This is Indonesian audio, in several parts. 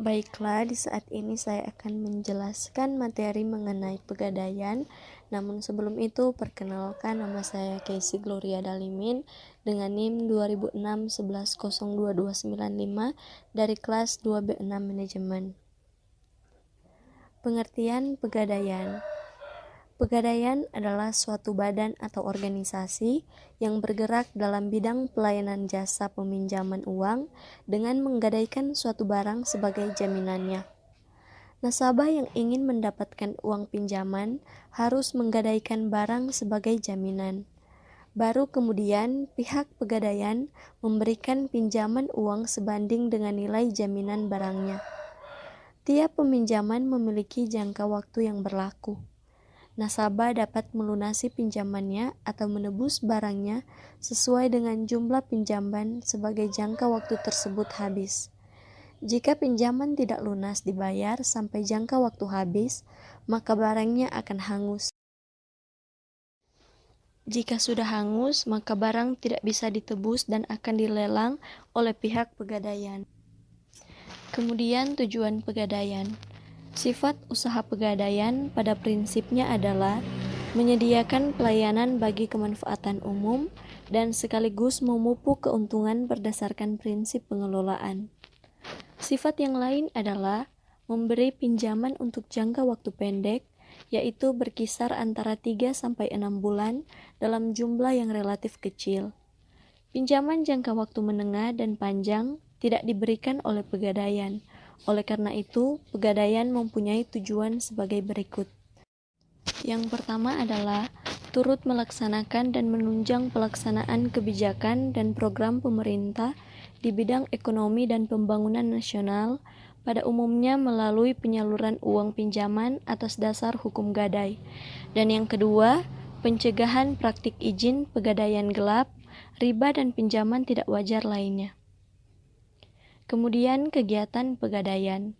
Baiklah, di saat ini saya akan menjelaskan materi mengenai pegadaian. Namun sebelum itu, perkenalkan, nama saya Casey Gloria Dalimin dengan NIM 200611022295 dari kelas 2B6 Manajemen. Pengertian pegadaian. Pegadaian adalah suatu badan atau organisasi yang bergerak dalam bidang pelayanan jasa peminjaman uang dengan menggadaikan suatu barang sebagai jaminannya. Nasabah yang ingin mendapatkan uang pinjaman harus menggadaikan barang sebagai jaminan. Baru kemudian pihak pegadaian memberikan pinjaman uang sebanding dengan nilai jaminan barangnya. Tiap peminjaman memiliki jangka waktu yang berlaku. Nasabah dapat melunasi pinjamannya atau menebus barangnya sesuai dengan jumlah pinjaman sebagai jangka waktu tersebut habis. Jika pinjaman tidak lunas dibayar sampai jangka waktu habis, maka barangnya akan hangus. Jika sudah hangus, maka barang tidak bisa ditebus dan akan dilelang oleh pihak pegadaian. Kemudian tujuan pegadaian. Sifat usaha pegadaian pada prinsipnya adalah menyediakan pelayanan bagi kemanfaatan umum dan sekaligus memupuk keuntungan berdasarkan prinsip pengelolaan. Sifat yang lain adalah memberi pinjaman untuk jangka waktu pendek, yaitu berkisar antara 3-6 bulan dalam jumlah yang relatif kecil. Pinjaman jangka waktu menengah dan panjang tidak diberikan oleh pegadaian. Oleh karena itu, pegadaian mempunyai tujuan sebagai berikut. Yang pertama adalah turut melaksanakan dan menunjang pelaksanaan kebijakan dan program pemerintah di bidang ekonomi dan pembangunan nasional, pada umumnya melalui penyaluran uang pinjaman atas dasar hukum gadai. Dan yang kedua, pencegahan praktik izin pegadaian gelap, riba dan pinjaman tidak wajar lainnya. Kemudian kegiatan pegadaian.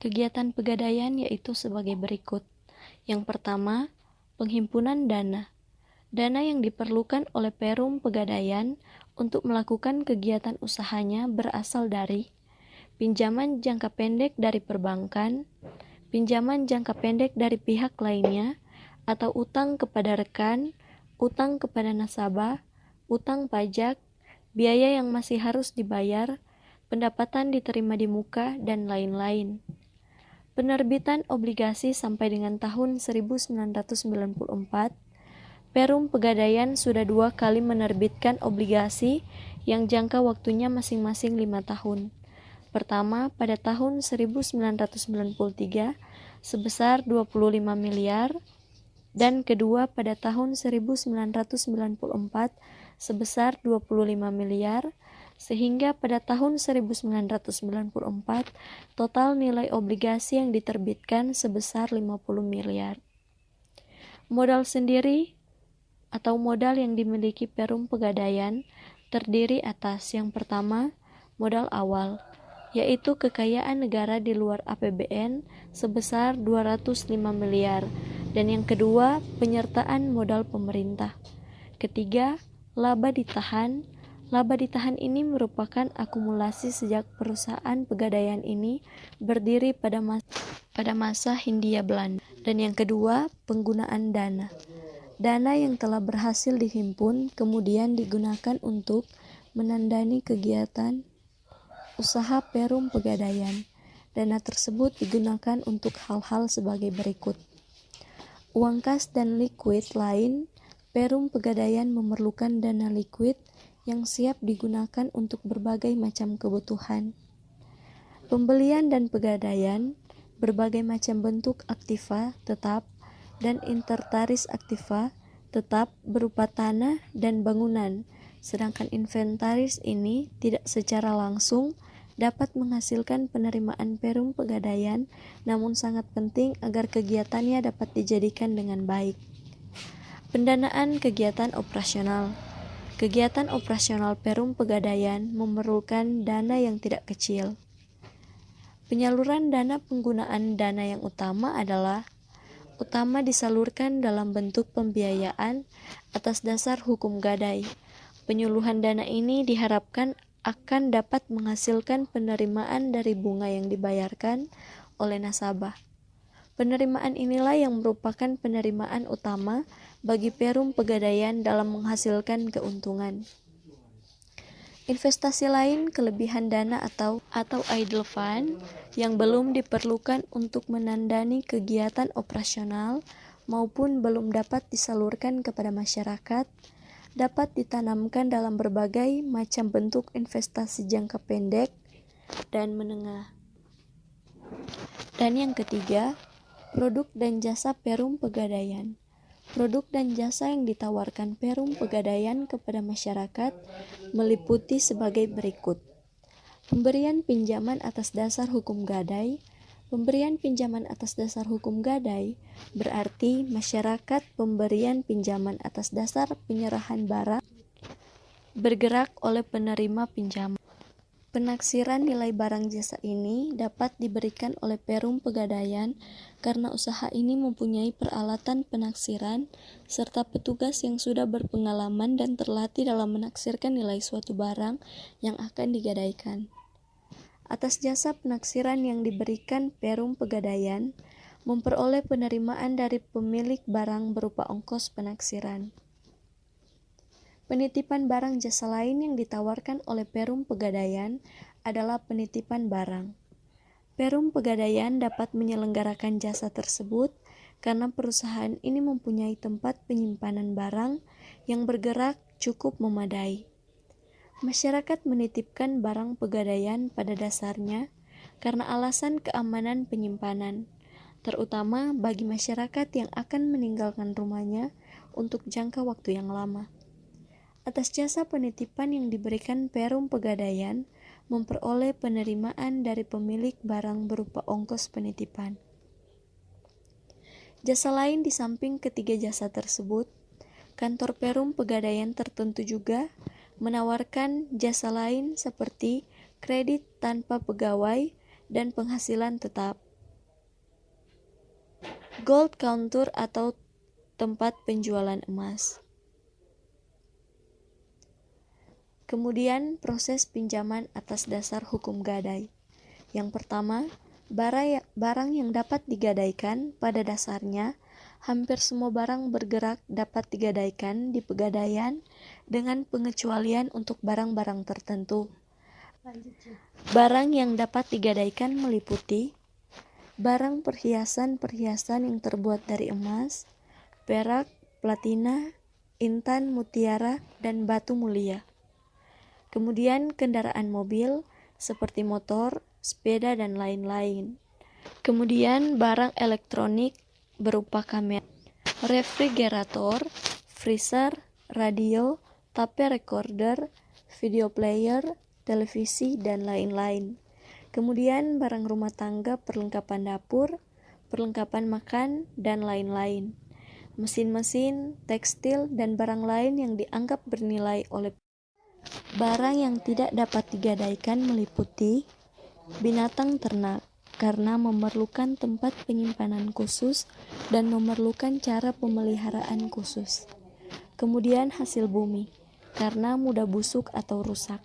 Kegiatan pegadaian yaitu sebagai berikut. Yang pertama, penghimpunan dana. Dana yang diperlukan oleh Perum Pegadaian untuk melakukan kegiatan usahanya berasal dari pinjaman jangka pendek dari perbankan, pinjaman jangka pendek dari pihak lainnya, atau utang kepada rekan, utang kepada nasabah, utang pajak, biaya yang masih harus dibayar, pendapatan diterima di muka, dan lain-lain. Penerbitan obligasi sampai dengan tahun 1994, Perum Pegadaian sudah 2 kali menerbitkan obligasi yang jangka waktunya masing-masing 5 tahun. Pertama pada tahun 1993 sebesar 25 miliar, dan kedua pada tahun 1994 sebesar 25 miliar, sehingga pada tahun 1994 total nilai obligasi yang diterbitkan sebesar 50 miliar. Modal sendiri atau modal yang dimiliki Perum Pegadaian terdiri atas yang pertama, modal awal, yaitu kekayaan negara di luar APBN sebesar 205 miliar, dan yang kedua, penyertaan modal pemerintah. Ketiga, laba ditahan. Laba ditahan ini merupakan akumulasi sejak perusahaan pegadaian ini berdiri pada masa Hindia Belanda. Dan yang kedua, penggunaan dana. Dana yang telah berhasil dihimpun kemudian digunakan untuk menandani kegiatan usaha Perum Pegadaian. Dana tersebut digunakan untuk hal-hal sebagai berikut. Uang kas dan likuid lain, Perum Pegadaian memerlukan dana likuid yang siap digunakan untuk berbagai macam kebutuhan. Pembelian dan pegadaian, berbagai macam bentuk aktiva tetap dan intertaris aktiva tetap berupa tanah dan bangunan, sedangkan inventaris ini tidak secara langsung dapat menghasilkan penerimaan Perum Pegadaian, namun sangat penting agar kegiatannya dapat dijadikan dengan baik. Pendanaan kegiatan operasional. Kegiatan operasional Perum Pegadaian memerlukan dana yang tidak kecil. Penyaluran dana. Penggunaan dana yang utama disalurkan dalam bentuk pembiayaan atas dasar hukum gadai. Penyuluhan dana ini diharapkan akan dapat menghasilkan penerimaan dari bunga yang dibayarkan oleh nasabah. Penerimaan inilah yang merupakan penerimaan utama bagi Perum Pegadaian dalam menghasilkan keuntungan. Investasi lain kelebihan dana atau idle fund yang belum diperlukan untuk menandani kegiatan operasional maupun belum dapat disalurkan kepada masyarakat dapat ditanamkan dalam berbagai macam bentuk investasi jangka pendek dan menengah. Dan yang ketiga, produk dan jasa Perum Pegadaian. Produk dan jasa yang ditawarkan Perum Pegadaian kepada masyarakat meliputi sebagai berikut. Pemberian pinjaman atas dasar hukum gadai. Pemberian pinjaman atas dasar hukum gadai berarti masyarakat pemberian pinjaman atas dasar penyerahan barang bergerak oleh penerima pinjaman. Penaksiran nilai barang jasa ini dapat diberikan oleh Perum Pegadaian karena usaha ini mempunyai peralatan penaksiran serta petugas yang sudah berpengalaman dan terlatih dalam menaksirkan nilai suatu barang yang akan digadaikan. Atas jasa penaksiran yang diberikan Perum Pegadaian memperoleh penerimaan dari pemilik barang berupa ongkos penaksiran. Penitipan barang jasa lain yang ditawarkan oleh Perum Pegadaian adalah penitipan barang. Perum Pegadaian dapat menyelenggarakan jasa tersebut karena perusahaan ini mempunyai tempat penyimpanan barang yang bergerak cukup memadai. Masyarakat menitipkan barang Pegadaian pada dasarnya karena alasan keamanan penyimpanan, terutama bagi masyarakat yang akan meninggalkan rumahnya untuk jangka waktu yang lama. Atas jasa penitipan yang diberikan Perum Pegadaian memperoleh penerimaan dari pemilik barang berupa ongkos penitipan. Jasa lain di samping ketiga jasa tersebut, kantor Perum Pegadaian tertentu juga menawarkan jasa lain seperti kredit tanpa pegawai dan penghasilan tetap, gold counter atau tempat penjualan emas. Kemudian proses pinjaman atas dasar hukum gadai. Yang pertama, barang yang dapat digadaikan pada dasarnya hampir semua barang bergerak dapat digadaikan di Pegadaian dengan pengecualian untuk barang-barang tertentu. Barang yang dapat digadaikan meliputi barang perhiasan yang terbuat dari emas, perak, platina, intan, mutiara, dan batu mulia. Kemudian kendaraan mobil seperti motor, sepeda, dan lain-lain. Kemudian barang elektronik berupa kamera, refrigerator, freezer, radio, tape recorder, video player, televisi, dan lain-lain. Kemudian barang rumah tangga, perlengkapan dapur, perlengkapan makan, dan lain-lain. Mesin-mesin, tekstil, dan barang lain yang dianggap bernilai oleh barang yang tidak dapat digadaikan meliputi binatang ternak karena memerlukan tempat penyimpanan khusus dan memerlukan cara pemeliharaan khusus. Kemudian hasil bumi karena mudah busuk atau rusak.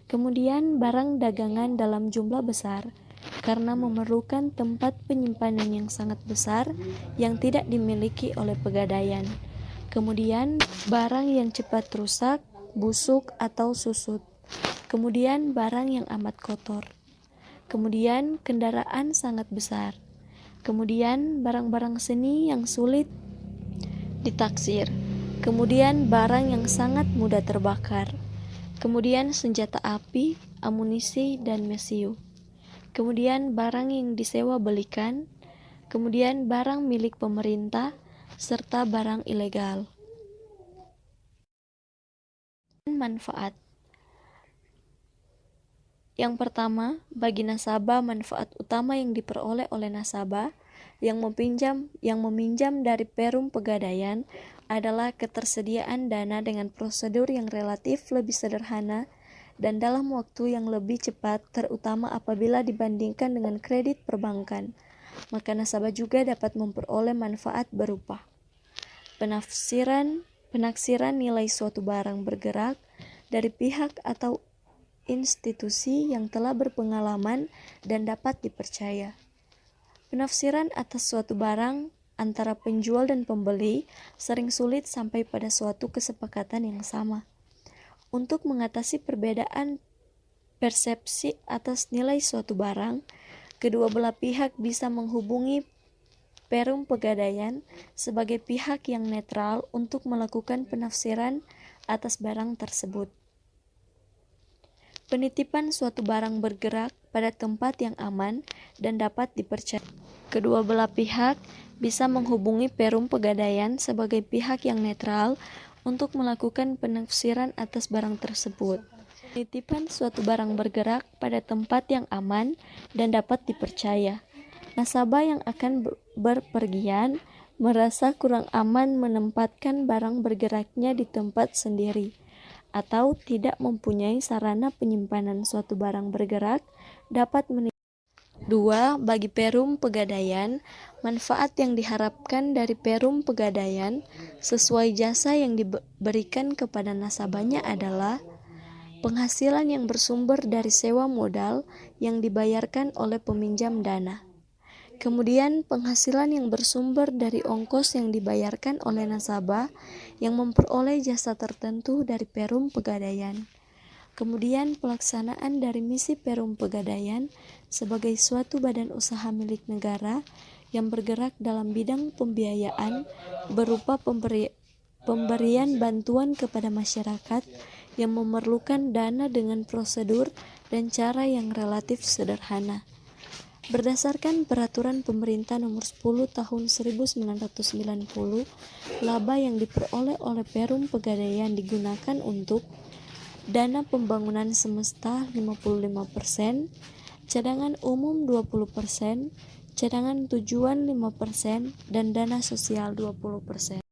Kemudian barang dagangan dalam jumlah besar karena memerlukan tempat penyimpanan yang sangat besar yang tidak dimiliki oleh Pegadaian. Kemudian barang yang cepat rusak, busuk atau susut. Kemudian barang yang amat kotor. Kemudian kendaraan sangat besar. Kemudian barang-barang seni yang sulit ditaksir. Kemudian barang yang sangat mudah terbakar. Kemudian senjata api, amunisi, dan mesiu. Kemudian barang yang disewa belikan. Kemudian barang milik pemerintah serta barang ilegal. Manfaat. Yang pertama, bagi nasabah manfaat utama yang diperoleh oleh nasabah yang meminjam dari Perum Pegadaian adalah ketersediaan dana dengan prosedur yang relatif lebih sederhana dan dalam waktu yang lebih cepat, terutama apabila dibandingkan dengan kredit perbankan. Maka nasabah juga dapat memperoleh manfaat berupa penaksiran nilai suatu barang bergerak dari pihak atau institusi yang telah berpengalaman dan dapat dipercaya. Penafsiran atas suatu barang antara penjual dan pembeli sering sulit sampai pada suatu kesepakatan yang sama. Untuk mengatasi perbedaan persepsi atas nilai suatu barang, kedua belah pihak bisa menghubungi Perum Pegadaian sebagai pihak yang netral untuk melakukan penafsiran atas barang tersebut. Penitipan suatu barang bergerak pada tempat yang aman dan dapat dipercaya. Kedua belah pihak bisa menghubungi Perum Pegadaian sebagai pihak yang netral untuk melakukan penafsiran atas barang tersebut. Penitipan suatu barang bergerak pada tempat yang aman dan dapat dipercaya. Nasabah yang akan berpergian merasa kurang aman menempatkan barang bergeraknya di tempat sendiri, atau tidak mempunyai sarana penyimpanan suatu barang bergerak dapat menilai. 2. Bagi Perum Pegadaian, manfaat yang diharapkan dari Perum Pegadaian sesuai jasa yang diberikan kepada nasabahnya adalah penghasilan yang bersumber dari sewa modal yang dibayarkan oleh peminjam dana. Kemudian penghasilan yang bersumber dari ongkos yang dibayarkan oleh nasabah yang memperoleh jasa tertentu dari Perum Pegadaian. Kemudian pelaksanaan dari misi Perum Pegadaian sebagai suatu badan usaha milik negara yang bergerak dalam bidang pembiayaan berupa pemberian bantuan kepada masyarakat yang memerlukan dana dengan prosedur dan cara yang relatif sederhana. Berdasarkan Peraturan Pemerintah Nomor 10 Tahun 1990, laba yang diperoleh oleh Perum Pegadaian digunakan untuk dana pembangunan semesta 55%, cadangan umum 20%, cadangan tujuan 5%, dan dana sosial 20%.